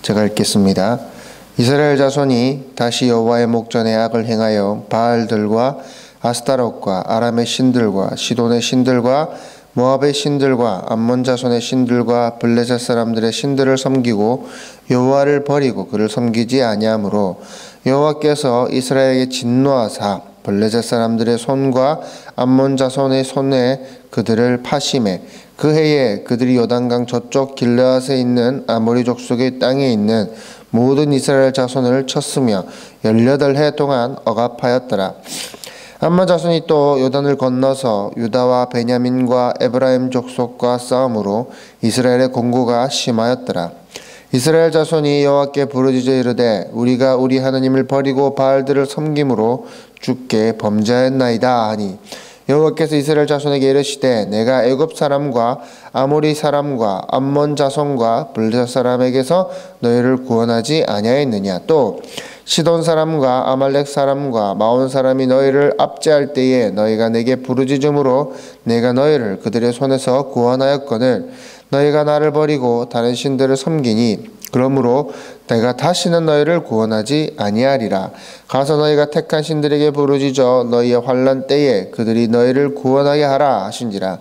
제가 읽겠습니다. 이스라엘 자손이 다시 여호와의 목전에 악을 행하여 바알들과 아스타롯과 아람의 신들과 시돈의 신들과 모압의 신들과 암몬 자손의 신들과 블레셋 사람들의 신들을 섬기고 여호와를 버리고 그를 섬기지 아니하므로 여호와께서 이스라엘에게 진노하사 블레셋 사람들의 손과 암몬 자손의 손에 그들을 파심해 그 해에 그들이 요단강 저쪽 길르앗에 있는 아모리 족속의 땅에 있는 모든 이스라엘 자손을 쳤으며 18해 동안 억압하였더라. 암몬 자손이 또 요단을 건너서 유다와 베냐민과 에브라임 족속과 싸움으로 이스라엘의 공고가 심하였더라. 이스라엘 자손이 여호와께 부르짖어 이르되 우리가 우리 하나님을 버리고 바알들을 섬김으로 주께 범죄하였나이다 하니 여호와께서 이스라엘 자손에게 이르시되 내가 애굽 사람과 아모리 사람과 암몬 자손과 블레셋 사람에게서 너희를 구원하지 아니하였느냐. 또 시돈 사람과 아말렉 사람과 마온 사람이 너희를 압제할 때에 너희가 내게 부르짖음으로 내가 너희를 그들의 손에서 구원하였거늘 너희가 나를 버리고 다른 신들을 섬기니 그러므로 내가 다시는 너희를 구원하지 아니하리라. 가서 너희가 택한 신들에게 부르짖어 너희의 환난 때에 그들이 너희를 구원하게 하라 하신지라.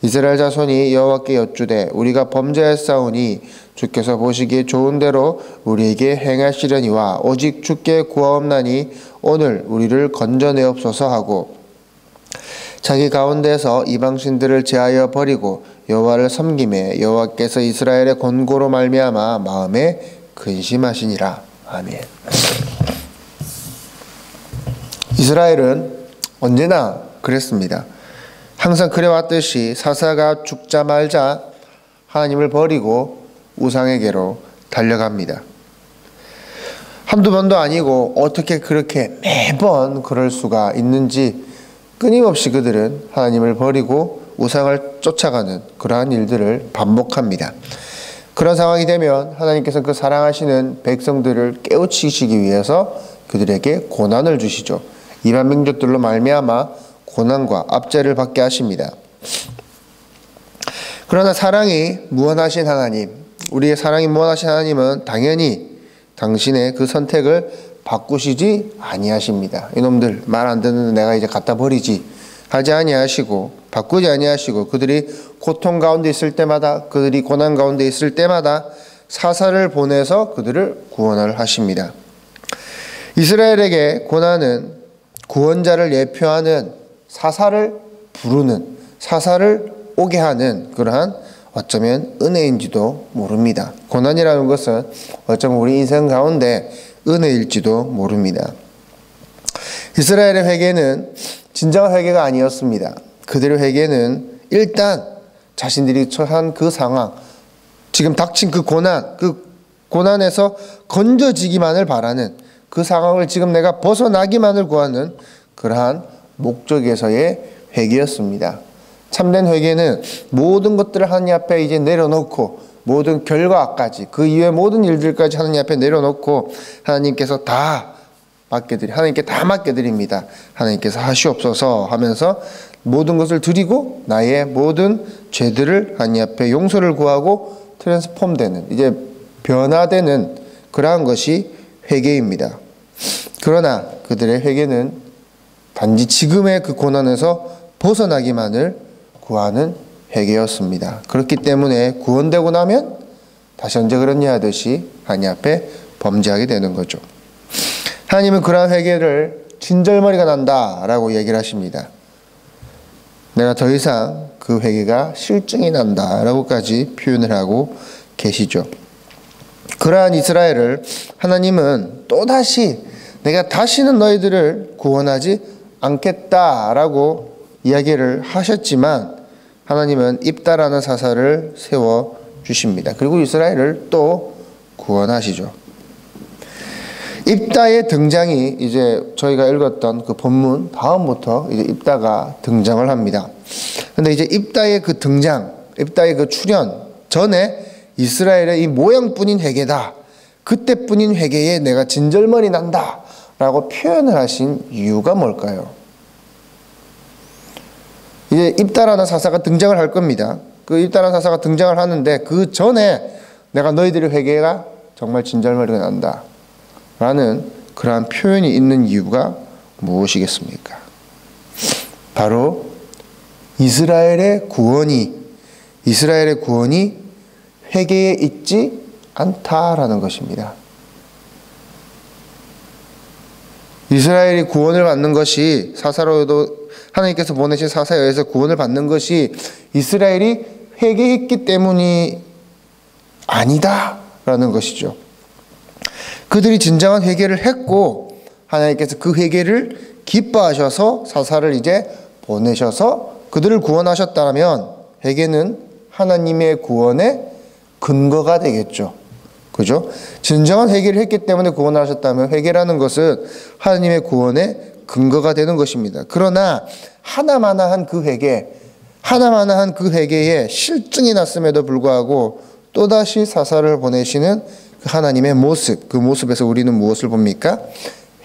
이스라엘 자손이 여호와께 여쭈되 우리가 범죄하였사오니 주께서 보시기에 좋은 대로 우리에게 행하시려니와 오직 주께 구하옵나니 오늘 우리를 건져내옵소서 하고 자기 가운데서 이방신들을 제하여 버리고 여호와를 섬기매 여호와께서 이스라엘의 권고로 말미암아 마음에 근심하시니라. 아멘. 이스라엘은 언제나 그랬습니다. 항상 그래왔듯이 사사가 죽자 말자 하나님을 버리고 우상에게로 달려갑니다. 한두 번도 아니고 어떻게 그렇게 매번 그럴 수가 있는지 끊임없이 그들은 하나님을 버리고 우상을 쫓아가는 그러한 일들을 반복합니다. 그런 상황이 되면 하나님께서 그 사랑하시는 백성들을 깨우치시기 위해서 그들에게 고난을 주시죠. 이방 민족들로 말미암아 고난과 압제를 받게 하십니다. 그러나 사랑이 무한하신 하나님, 우리의 사랑이 무한하신 하나님은 당연히 당신의 그 선택을 바꾸시지 아니하십니다. 이놈들 말 안 듣는 내가 이제 갖다 버리지 하지 아니하시고 바꾸지 아니하시고 그들이 고통 가운데 있을 때마다 그들이 고난 가운데 있을 때마다 사사를 보내서 그들을 구원을 하십니다. 이스라엘에게 고난은 구원자를 예표하는 사사를 부르는 사사를 오게 하는 그러한 어쩌면 은혜인지도 모릅니다. 고난이라는 것은 어쩌면 우리 인생 가운데 은혜일지도 모릅니다. 이스라엘의 회개는 진정한 회개가 아니었습니다. 그들의 회개는 일단 자신들이 처한 그 상황, 지금 닥친 그 고난에서 건져지기만을 바라는 그 상황을 지금 내가 벗어나기만을 구하는 그러한 목적에서의 회개였습니다. 참된 회개는 모든 것들을 하나님 앞에 이제 내려놓고 모든 결과까지 그 이외의 모든 일들까지 하나님 앞에 내려놓고 하나님께서 하나님께 다 맡겨드립니다. 하나님께서 하시옵소서 하면서 모든 것을 드리고 나의 모든 죄들을 하나님 앞에 용서를 구하고 트랜스폼되는 이제 변화되는 그러한 것이 회개입니다. 그러나 그들의 회개는 단지 지금의 그 고난에서 벗어나기만을 구하는 회개였습니다. 그렇기 때문에 구원되고 나면 다시 언제 그랬냐 하듯이 하나님 앞에 범죄하게 되는 거죠. 하나님은 그러한 회개를 진절머리가 난다라고 얘기를 하십니다. 내가 더 이상 그 회개가 실증이 난다라고까지 표현을 하고 계시죠. 그러한 이스라엘을 하나님은 또다시 내가 다시는 너희들을 구원하지 않겠다라고 이야기를 하셨지만 하나님은 입다라는 사사를 세워주십니다. 그리고 이스라엘을 또 구원하시죠. 입다의 등장이 이제 저희가 읽었던 그 본문 다음부터 이제 입다가 등장을 합니다. 근데 이제 입다의 그 등장, 입다의 그 출현 전에 이스라엘의 이 모양뿐인 회개다. 그때뿐인 회개에 내가 진절머리 난다. 라고 표현을 하신 이유가 뭘까요? 이제 입다라는 사사가 등장을 할 겁니다. 그 입다라는 사사가 등장을 하는데 그 전에 내가 너희들의 회개가 정말 진절머리가 난다 라는 그러한 표현이 있는 이유가 무엇이겠습니까? 바로 이스라엘의 구원이 회개에 있지 않다라는 것입니다. 이스라엘이 구원을 받는 것이 하나님께서 보내신 사사에 의해서 구원을 받는 것이 이스라엘이 회개했기 때문이 아니다라는 것이죠. 그들이 진정한 회개를 했고 하나님께서 그 회개를 기뻐하셔서 사사를 이제 보내셔서 그들을 구원하셨다면 회개는 하나님의 구원의 근거가 되겠죠. 그죠? 진정한 회개를 했기 때문에 구원을 하셨다면 회개라는 것은 하나님의 구원의 근거가 되는 것입니다. 그러나 하나마나한 그 회개에 실증이 났음에도 불구하고 또다시 사사를 보내시는 그 하나님의 모습, 그 모습에서 우리는 무엇을 봅니까?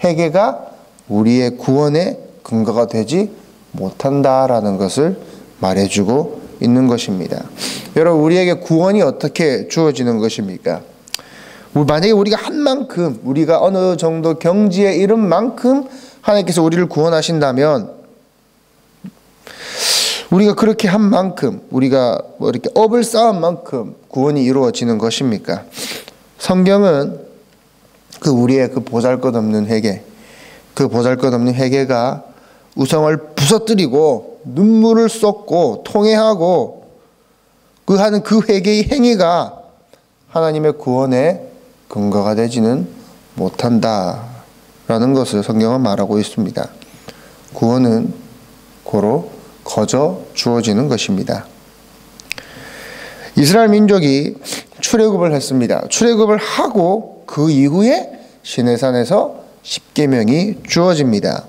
회개가 우리의 구원의 근거가 되지 못한다라는 것을 말해주고 있는 것입니다. 여러분, 우리에게 구원이 어떻게 주어지는 것입니까? 만약에 우리가 한 만큼, 우리가 어느 정도 경지에 이른 만큼 하나님께서 우리를 구원하신다면, 우리가 그렇게 한 만큼, 우리가 이렇게 업을 쌓은 만큼 구원이 이루어지는 것입니까? 성경은 우리의 보잘것없는 회개가 우성을 부서뜨리고 눈물을 쏟고 통회하고 하는 그 회개의 행위가 하나님의 구원의 근거가 되지는 못한다라는 것을 성경은 말하고 있습니다. 구원은 고로 거저 주어지는 것입니다. 이스라엘 민족이 출애굽을 했습니다. 출애굽을 하고 그 이후에 시내산에서 십계명이 주어집니다.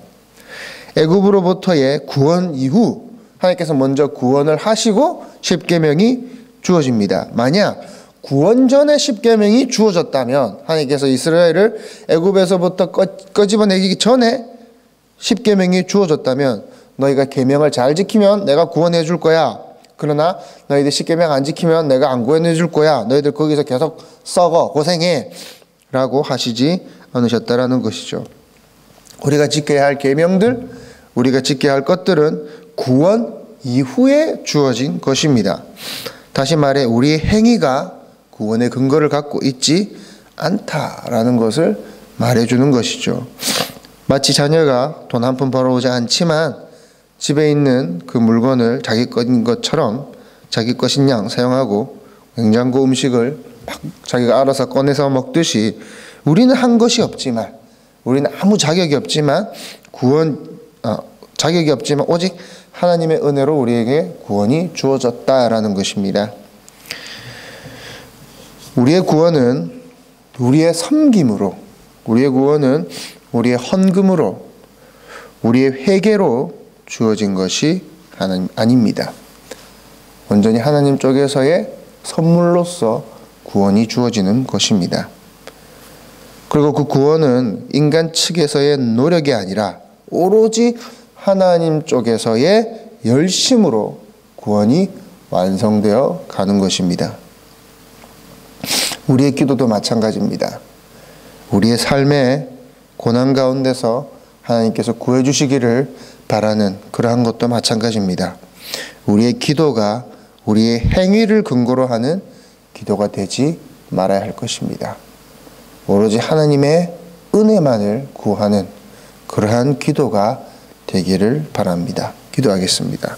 애굽으로부터의 구원 이후 하나님께서 먼저 구원을 하시고 십계명이 주어집니다. 만약 구원 전에 십계명이 주어졌다면, 하나님께서 이스라엘을 애굽에서부터 끄집어내기 전에 십계명이 주어졌다면, 너희가 계명을 잘 지키면 내가 구원해 줄 거야. 그러나 너희들 십계명 안 지키면 내가 안 구원해 줄 거야. 너희들 거기서 계속 썩어 고생해 라고 하시지 않으셨다라는 것이죠. 우리가 지켜야 할 계명들, 우리가 지켜야 할 것들은 구원 이후에 주어진 것입니다. 다시 말해 우리의 행위가 구원의 근거를 갖고 있지 않다라는 것을 말해주는 것이죠. 마치 자녀가 돈 한 푼 벌어오지 않지만 집에 있는 그 물건을 자기 것인 것처럼 자기 것인 양 사용하고 냉장고 음식을 막 자기가 알아서 꺼내서 먹듯이 우리는 한 것이 없지만, 우리는 아무 자격이 없지만 오직 하나님의 은혜로 우리에게 구원이 주어졌다라는 것입니다. 우리의 구원은 우리의 섬김으로, 우리의 구원은 우리의 헌금으로, 우리의 회개로 주어진 것이 아닙니다. 온전히 하나님 쪽에서의 선물로서 구원이 주어지는 것입니다. 그리고 그 구원은 인간 측에서의 노력이 아니라 오로지 하나님 쪽에서의 열심으로 구원이 완성되어 가는 것입니다. 우리의 기도도 마찬가지입니다. 우리의 삶의 고난 가운데서 하나님께서 구해주시기를 바라는 그러한 것도 마찬가지입니다. 우리의 기도가 우리의 행위를 근거로 하는 기도가 되지 말아야 할 것입니다. 오로지 하나님의 은혜만을 구하는 그러한 기도가 되기를 바랍니다. 기도하겠습니다.